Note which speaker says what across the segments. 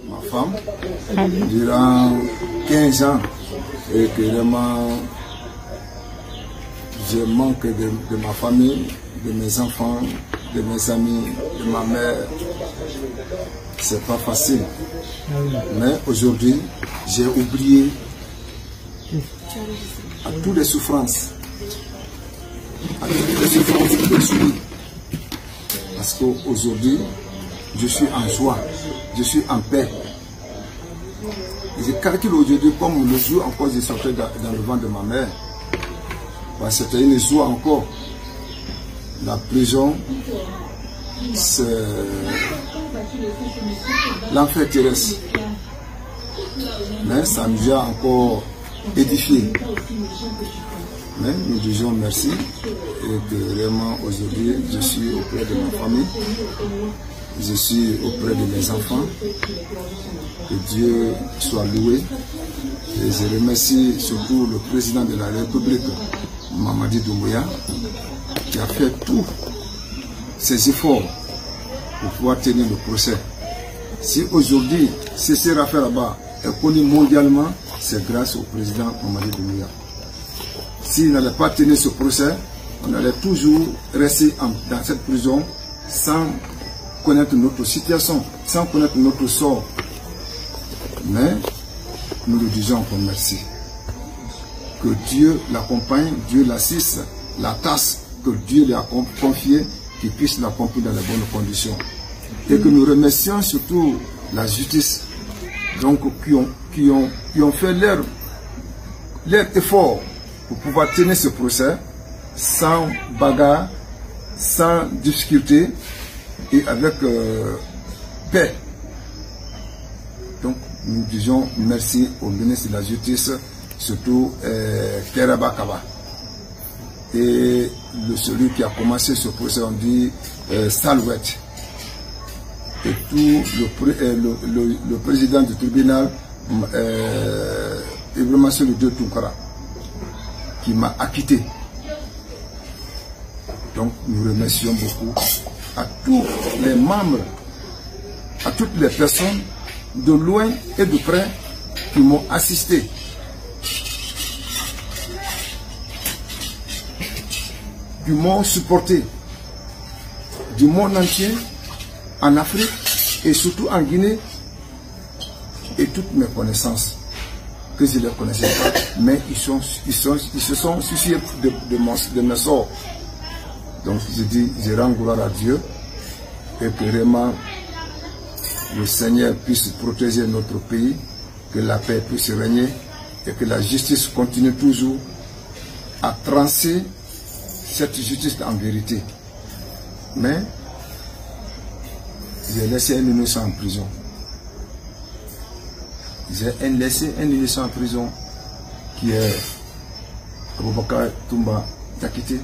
Speaker 1: ma femme durant 15 ans et que vraiment je manque de ma famille, de mes enfants, de mes amis, de ma mère. C'est pas facile. Mais aujourd'hui, j'ai oublié à toutes les souffrances. À toutes les souffrances que j'ai subies. Parce qu'aujourd'hui, je suis en joie, je suis en paix. Et je calcule aujourd'hui comme le jour encore je sortais dans le ventre de ma mère. C'était une joie encore. La prison, c'est l'enfer terrestre. Mais ça nous a encore édifié. Mais nous disons merci et que vraiment aujourd'hui je suis auprès de ma famille, je suis auprès de mes enfants. Que Dieu soit loué. Et je remercie surtout le président de la République, Mamadi Doumbouya, qui a fait tous ses efforts pour pouvoir tenir le procès. Si aujourd'hui, cette affaire là-bas est connue mondialement, c'est grâce au président Mamadi Doumbouya. S'il n'allait pas tenir ce procès, on allait toujours rester dans cette prison sans connaître notre situation, sans connaître notre sort. Mais nous lui disons encore merci. Que Dieu l'accompagne, Dieu l'assiste, la tâche que Dieu lui a confiée, qu'il puisse l'accomplir dans les bonnes conditions. Et que nous remercions surtout la justice, donc qui ont fait leur effort pour pouvoir tenir ce procès sans bagarre, sans difficulté et avec paix. Donc nous disons merci au ministre de la Justice, surtout Kairaba Kaba. Et celui qui a commencé ce procès, on dit Salouet. Et tout le président du tribunal, Ibrahima Seydou Tounkara, qui m'a acquitté. Donc nous remercions beaucoup à tous les membres, à toutes les personnes de loin et de près qui m'ont assisté. Qui m'ont supporté du monde entier, en Afrique et surtout en Guinée, et toutes mes connaissances que je ne les connaissais pas, mais ils se sont souciés de mes sorts. Donc je dis, je rends gloire à Dieu et que vraiment le Seigneur puisse protéger notre pays, que la paix puisse régner et que la justice continue toujours à trancher cette justice en vérité. Mais j'ai laissé un innocent en prison. J'ai laissé un innocent en prison qui est Aboubakar Toumba Diakité.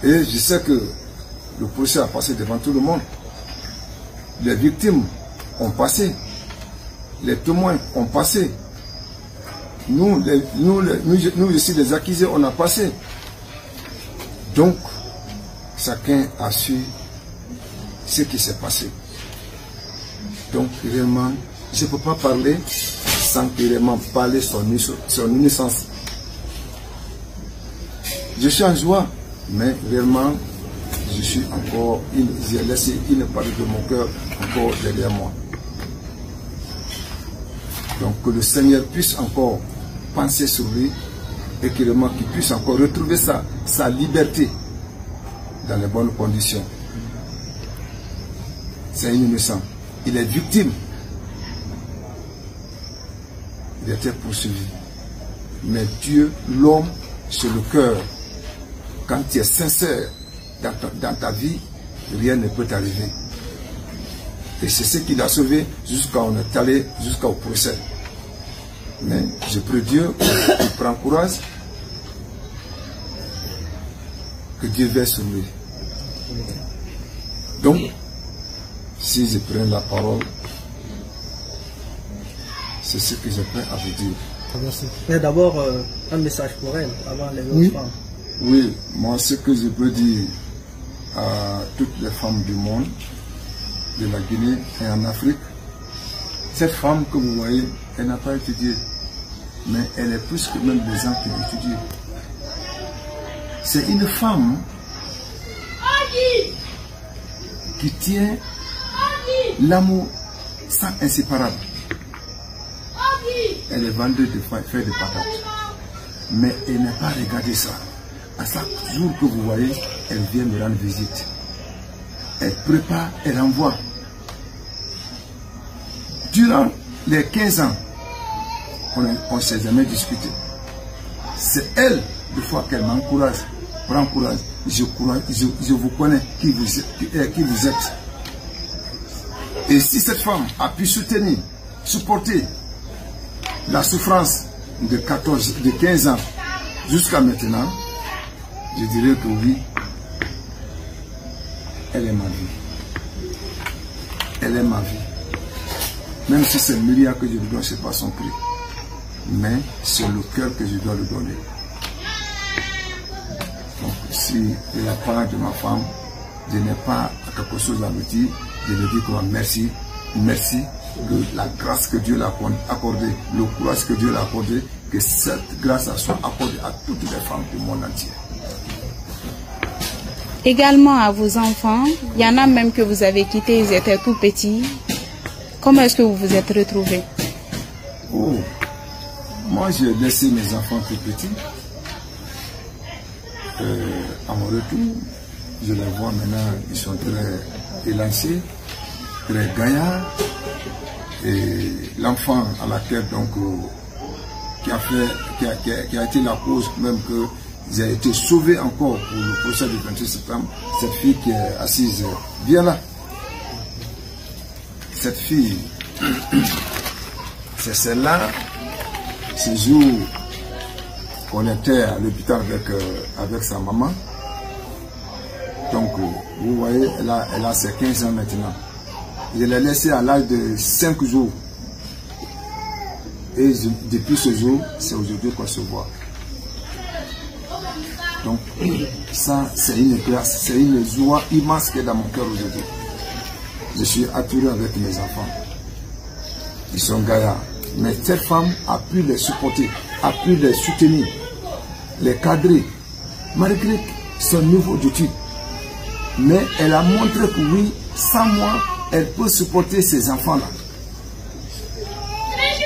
Speaker 1: Et je sais que le procès a passé devant tout le monde. Les victimes ont passé. Les témoins ont passé. Nous ici, les accusés, on a passé. Donc, chacun a su ce qui s'est passé. Donc, réellement, je ne peux pas parler sans réellement parler son innocence. Je suis en joie, mais réellement, je suis encore, j'ai laissé une partie de mon cœur encore derrière moi. Donc, que le Seigneur puisse encore penser sur lui et qu'il puisse encore retrouver sa liberté dans les bonnes conditions. C'est un innocent. Il est victime. Il était poursuivi. Mais Dieu, l'homme, c'est le cœur. Quand tu es sincère dans ta vie, rien ne peut t'arriver. Et c'est ce qui l'a sauvé jusqu'à on est allé jusqu'au procès. Mais je prie Dieu qu'il prend courage, que Dieu veille sur lui. Donc, si je prends la parole, c'est ce que j'ai prêt à vous dire.
Speaker 2: Merci. Mais d'abord, un message pour elle, avant les autres femmes.
Speaker 1: Oui, moi ce que je peux dire à toutes les femmes du monde, de la Guinée et en Afrique. Cette femme que vous voyez, elle n'a pas étudié, mais elle est plus que même des gens qui ont étudié. C'est une femme qui tient l'amour sans inséparable. Elle est vendeuse de faire des patates. Mais elle n'a pas regardé ça. À chaque jour que vous voyez, elle vient me rendre visite. Elle prépare, elle envoie. Durant les 15 ans, on ne s'est jamais discuté. C'est elle, des fois, qu'elle m'encourage. Prends courage, je vous connais qui vous êtes. Et si cette femme a pu soutenir, supporter la souffrance de 15 ans jusqu'à maintenant, je dirais que oui, elle est ma vie. Elle est ma vie. Même si c'est le milliard que je lui donne, ce n'est pas son prix. Mais c'est le cœur que je dois lui donner. Donc si de la part de ma femme, je n'ai pas quelque chose à me dire, je lui dis merci, merci de la grâce que Dieu l'a accordée, le courage que Dieu l'a accordé, que cette grâce soit accordée à toutes les femmes du monde entier.
Speaker 3: Également à vos enfants, il y en a même que vous avez quittés, ils étaient tout petits. Comment est-ce que vous vous êtes retrouvés?
Speaker 1: Oh, moi j'ai laissé mes enfants tout petits. À mon retour, je les vois maintenant, ils sont très élancés, très gaillards. Et l'enfant à laquelle donc qui a été la cause même que j'ai été sauvé encore pour le procès du 28 septembre, cette fille qui est assise, viens là. Cette fille, c'est celle-là, ce jour qu'on était à l'hôpital avec sa maman. Donc, vous voyez, elle a ses 15 ans maintenant. Je l'ai laissée à l'âge de 5 jours. Et depuis ce jour, c'est aujourd'hui qu'on se voit. Donc, ça, c'est une grâce, c'est une joie immense qui est dans mon cœur aujourd'hui. Je suis attiré avec mes enfants. Ils sont gaillards. Mais cette femme a pu les supporter, a pu les soutenir, les cadrer, malgré son niveau d'études. Mais elle a montré que oui, sans moi, elle peut supporter ces enfants-là.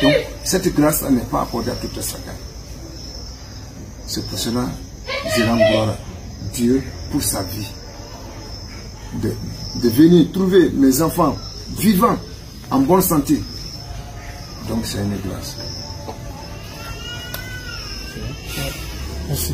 Speaker 1: Donc, cette grâce n'est pas accordée à toutes les chacun. C'est pour cela que je rends gloire à Dieu pour sa vie. De venir trouver mes enfants vivants, en bonne santé. Donc c'est une grâce.
Speaker 2: Merci.